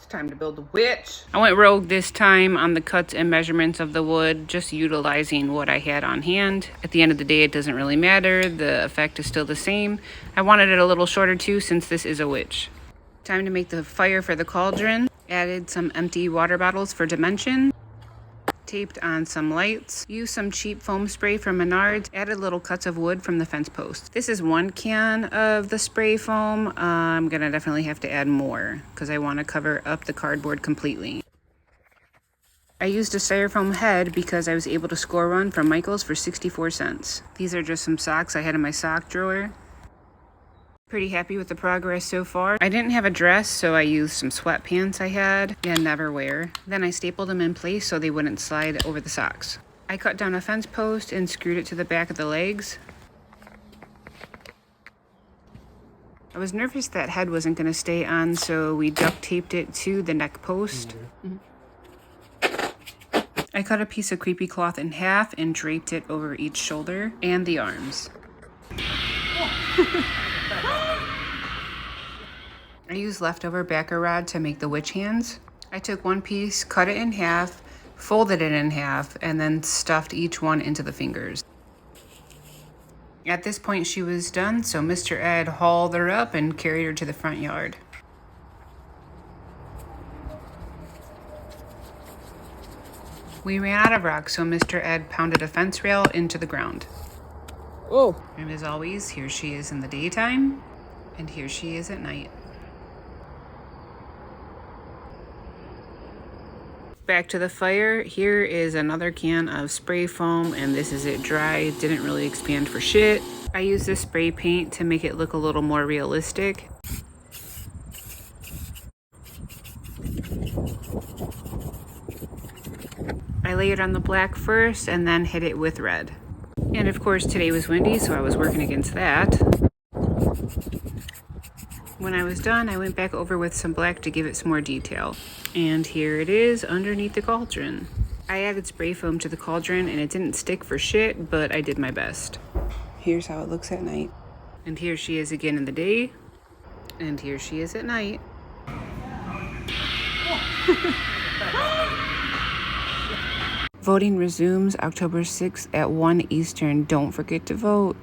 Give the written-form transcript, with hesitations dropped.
Time to build the witch. I went rogue this time on the cuts and measurements of the wood, just utilizing what I had on hand. At the end of the day, it doesn't really matter. The effect is still the same. I wanted it a little shorter too, since this is a witch. Time to make the fire for the cauldron. Added some empty water bottles for dimension. Taped on some lights, used some cheap foam spray from Menards, added little cuts of wood from the fence post. This is 1 can of the spray foam. I'm gonna definitely have to add more because I want to cover up the cardboard completely. I used a styrofoam head because I was able to score one from Michael's for 64 cents. These are just some socks I had in my sock drawer. Pretty happy with the progress so far. I didn't have a dress, so I used some sweatpants I had and never wear. Then I stapled them in place so they wouldn't slide over the socks. I cut down a fence post and screwed it to the back of the legs. I was nervous that head wasn't going to stay on, so we duct taped it to the neck post. I cut a piece of creepy cloth in half and draped it over each shoulder and the arms. I used leftover backer rod to make the witch hands. I took one piece, cut it in half, folded it in half, and then stuffed each one into the fingers. At this point she was done, so Mr. Ed hauled her up and carried her to the front yard. We ran out of rock, so Mr. Ed pounded a fence rail into the ground. Oh. And as always, here she is in the daytime, and here she is at night. Back to the fire. Here is another can of spray foam, and this is it dry. It didn't really expand for shit. I used this spray paint to make it look a little more realistic. I layered on the black first and then hit it with red. And of course today was windy, so I was working against that. When I was done, I went back over with some black to give it some more detail. And here it is underneath the cauldron. I added spray foam to the cauldron and it didn't stick for shit, but I did my best. Here's how it looks at night. And here she is again in the day. And here she is at night. Voting resumes October 6th at 1 Eastern. Don't forget to vote.